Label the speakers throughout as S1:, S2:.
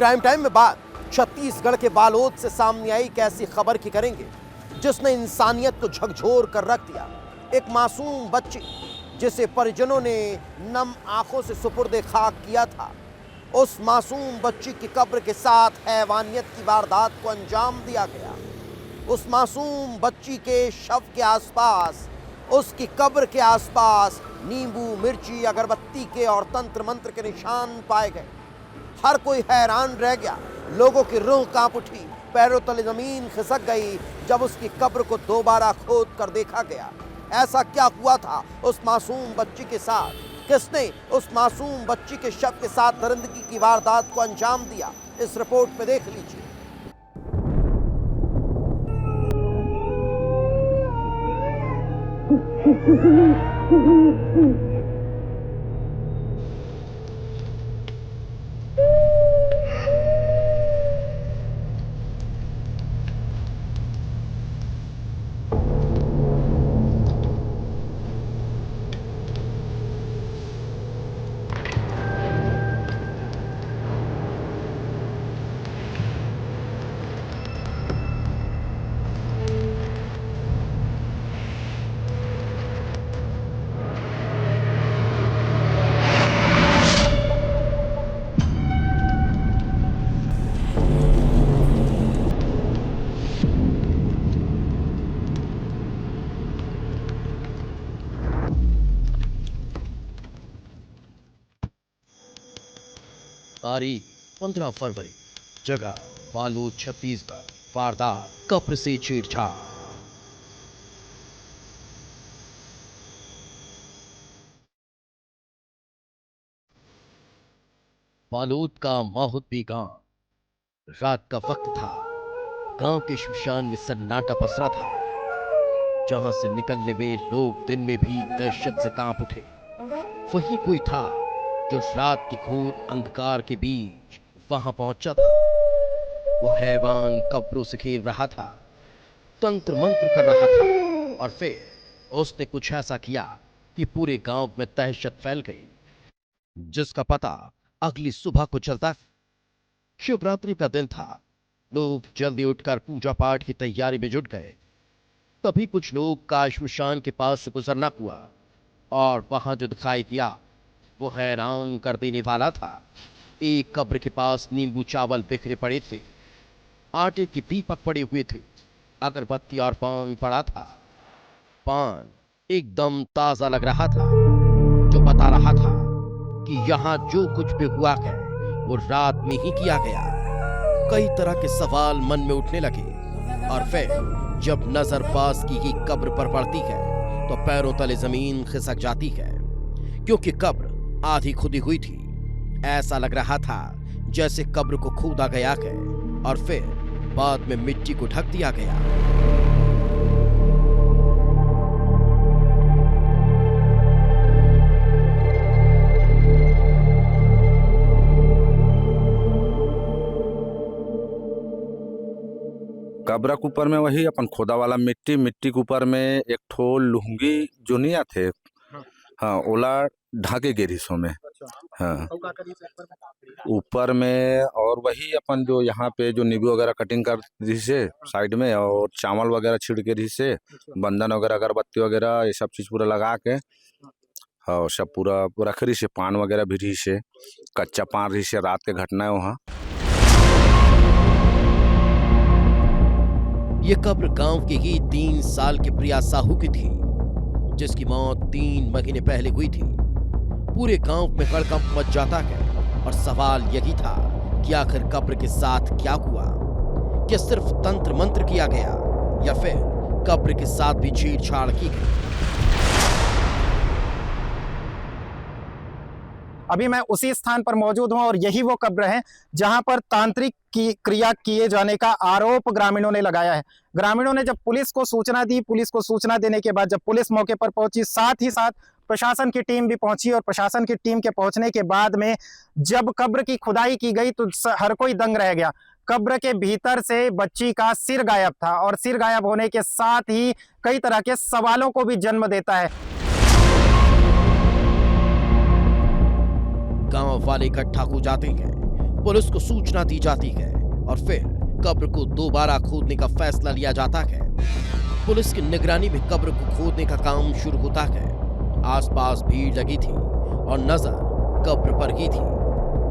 S1: Crime time में बात छत्तीसगढ़ के बालोद से सामने आई एक ऐसी खबर की करेंगे जिसने इंसानियत को झकझोर कर रख दिया। एक मासूम बच्ची जिसे परिजनों ने नम आंखों से सुपुर्दे खाक किया था, उस मासूम बच्ची की कब्र के साथ हैवानियत की वारदात को अंजाम दिया गया। उस मासूम बच्ची के शव के आसपास, उसकी कब्र के आसपास नींबू, मिर्ची, अगरबत्ती के और तंत्र मंत्र के निशान पाए गए। हर कोई हैरान रह गया, लोगों की रूह कांप उठी, पैरों तले जमीन खिसक गई जब उसकी कब्र को दोबारा खोद कर देखा गया। ऐसा क्या हुआ था उस मासूम बच्ची के साथ? किसने उस मासूम बच्ची के शव के साथ दरिंदगी की वारदात को अंजाम दिया? इस रिपोर्ट में देख लीजिए।
S2: तारीख 15 फरवरी, जगह बालोद छत्तीसगढ़, वारदात कब्र से छेड़छाड़। बालोद का माहौती गांव, रात का वक्त था। गांव के शमशान में सन्नाटा पसरा था, जहां से निकलने में लोग दिन में भी दहशत से कांप उठे। वही कोई था जो रात की घोर अंधकार के बीच वहां पहुंचा था। वो हैवान कब्रों से घेर रहा था, तंत्र मंत्र कर रहा था, और फिर उसने कुछ ऐसा किया कि पूरे गांव में दहशत फैल गई, जिसका पता अगली सुबह को चलता। शिवरात्रि का दिन था। लोग जल्दी उठकर पूजा पाठ की तैयारी में जुट गए। तभी कुछ लोग का शमशान के पास से गुजरना हुआ, और वहां जो दिखाई दिया वो हैरान कर देने वाला था। एक कब्र के पास नींबू चावल बिखरे पड़े थे, आटे के दीपक पड़े हुए थे, अगरबत्ती और पान पड़ा था। पान एकदम ताजा लग रहा था, जो बता रहा था कि यहाँ जो कुछ भी हुआ है वो रात में ही किया गया। कई तरह के सवाल मन में उठने लगे, और फिर जब नजर पास की ही कब्र पर पड़ती है तो पैरों तले जमीन खिसक जाती है, क्योंकि कब्र आधी खुदी हुई थी। ऐसा लग रहा था जैसे कब्र को खोदा गया है और फिर बाद में मिट्टी को ढक दिया गया।
S3: कब्र के ऊपर में वही अपन खोदा वाला मिट्टी, मिट्टी के ऊपर में एक ठो लुंगी जो नहीं आते, हाँ, ओला ढाके गिरिसों में। हाँ, ऊपर में, और वही अपन जो यहाँ पे जो नींबू वगैरह कटिंग कर दी से साइड में, और चावल वगैरह छिड़क के रही से, बंधन वगैरह, अगरबत्ती वगैरह, ये सब चीज पूरा लगा के, हाँ, सब पूरा रख रही से। पान वगैरह भी रही से, कच्चा पान रही से। रात के घटना है वहाँ।
S2: ये कब्र गांव के ही 3 साल के प्रिया साहू की थी, जिसकी मौत 3 महीने पहले हुई थी। पूरे गांव में हड़कंप मच जाता है, और सवाल यही था कि आखिर कब्र के साथ क्या हुआ? क्या सिर्फ तंत्र मंत्र किया गया, या फिर कब्र के साथ भी छेड़छाड़ की गई?
S4: अभी मैं उसी स्थान पर मौजूद हूं, और यही वो कब्र है जहां पर तांत्रिक की क्रिया किए जाने का आरोप ग्रामीणों ने लगाया है। ग्रामीणों ने जब पुलिस को सूचना दी, पुलिस को सूचना देने के बाद जब पुलिस मौके पर पहुंची, साथ ही साथ प्रशासन की टीम भी पहुंची, और प्रशासन की टीम के पहुंचने के बाद में जब कब्र की खुदाई की गई तो हर कोई दंग रह गया। कब्र के भीतर से बच्ची का सिर गायब था, और सिर गायब होने के साथ ही कई तरह के सवालों को भी जन्म देता है।
S2: गांव वाले इकट्ठा हो जाते हैं
S1: पुलिस को सूचना दी जाती है और फिर कब्र को दोबारा खोदने का फैसला लिया जाता है। पुलिस की निगरानी में कब्र को खोदने का काम शुरू होता है। आसपास भीड़ लगी थी और नजर कब्र पर ही थी।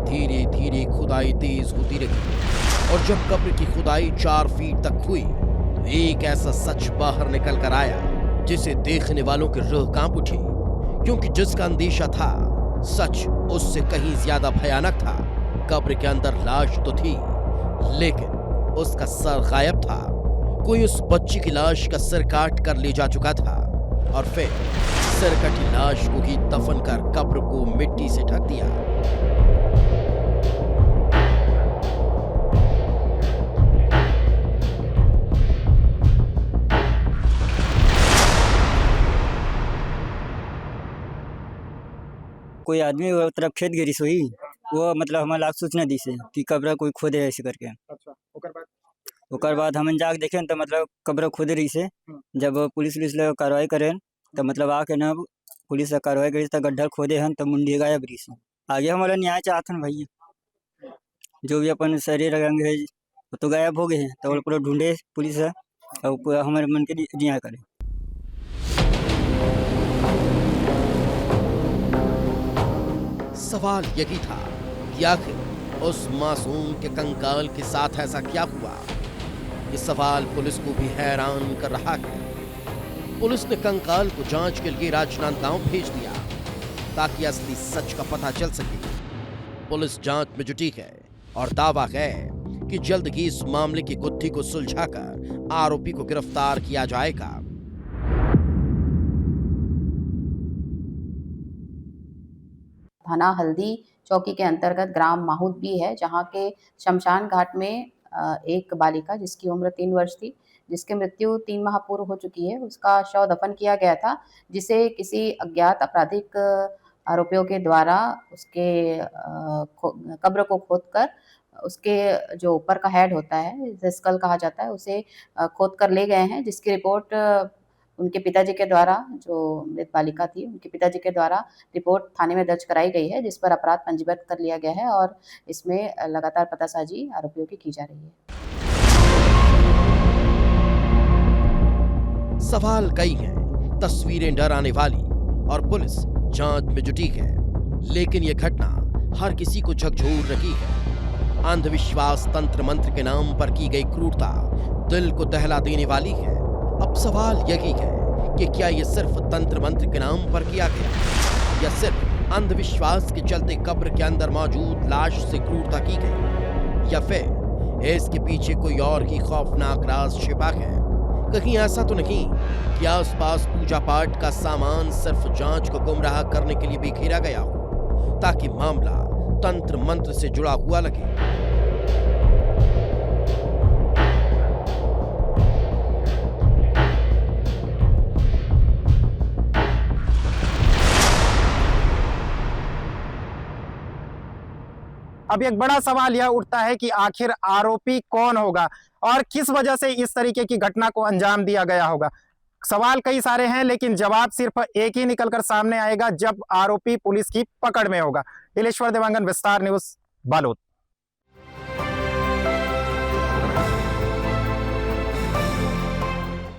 S1: धीरे धीरे खुदाई तेज होती रही और जब कब्र की खुदाई 4 फीट तक हुई तो एक ऐसा सच बाहर निकल कर आया जिसे देखने वालों की रूह कांप उठी, क्योंकि जिसका अंदेशा था सच उससे कहीं ज्यादा भयानक था। कब्र के अंदर लाश तो थी लेकिन उसका सर गायब था। कोई उस बच्ची की लाश का सिर काट कर ले जा चुका था और फिर सिर कटी लाश को ही दफन कर कब्र को मिट्टी से ढक दिया।
S5: कोई आदमी वो तरफ खेत गिरी सोई वो मतलब हमारे लाख सूचना दी से कि कब्र कोई खोदे ऐसे करके।
S4: अच्छा,
S5: ओकर बाद हम जाके देखे तो मतलब कब्र खोदे रही से। जब पुलिस लोग कार्रवाई करें तो मतलब आके ना पुलिस कार्रवाई करी तो गड्ढा खोदे हैं तो मुंडी गायब रही से। आगे हमारा न्याय चाहते हैं भैया, जो भी अपन शरीर अंग है वो तो गायब हो गए हैं तो पूरा ढूंढे पुलिस है और हमारे मन के न्याय करे।
S1: सवाल यही था कि आखिर उस मासूम के कंकाल के साथ ऐसा क्या हुआ। ये सवाल पुलिस को भी हैरान कर रहा है। पुलिस ने कंकाल को जांच के लिए राजनांदगांव भेज दिया ताकि असली सच का पता चल सके। पुलिस जांच में जुटी है और दावा है कि जल्द ही इस मामले की गुत्थी को सुलझाकर आरोपी को गिरफ्तार किया जाएगा।
S6: थाना हल्दी चौकी के अंतर्गत ग्राम माहुदबी है, जहां के शमशान घाट में एक बालिका जिसकी उम्र 3 वर्ष थी, जिसकी मृत्यु 3 माह पूर्व हो चुकी है, उसका शव दफन किया गया था, जिसे किसी अज्ञात आपराधिक आरोपियों के द्वारा उसके कब्र को खोदकर उसके जो ऊपर का हेड होता है, जिसे स्कल कहा जाता है, उसे खोदकर ले गए हैं, जिसकी रिपोर्ट उनके पिताजी के द्वारा, जो मृत बालिका थी उनके पिताजी के द्वारा रिपोर्ट थाने में दर्ज कराई गई है, जिस पर अपराध पंजीबद्ध कर लिया गया है और इसमें लगातार पतासाजी आरोपियों की जा रही है।
S1: सवाल कई हैं, तस्वीरें डराने वाली और पुलिस जांच में जुटी है, लेकिन यह घटना हर किसी को झकझोर रही है। अंधविश्वास तंत्र मंत्र के नाम पर की गई क्रूरता दिल को दहला देने वाली है। अब सवाल यही है कि क्या ये सिर्फ तंत्र मंत्र के नाम पर किया गया या सिर्फ अंधविश्वास के चलते कब्र के अंदर मौजूद लाश से क्रूरता की गई, या फिर इसके पीछे कोई और ही खौफनाक राज छिपा है। कहीं ऐसा तो नहीं कि आसपास पूजा पाठ का सामान सिर्फ जांच को गुमराह करने के लिए बिखेरा गया हो ताकि मामला तंत्र मंत्र से जुड़ा हुआ लगे।
S4: अब एक बड़ा सवाल यह उठता है कि आखिर आरोपी कौन होगा और किस वजह से इस तरीके की घटना को अंजाम दिया गया होगा। सवाल कई सारे हैं लेकिन जवाब सिर्फ एक ही निकलकर सामने आएगा जब आरोपी पुलिस की पकड़ में होगा। इलेश्वर देवांगन, विस्तार न्यूज, बालोद।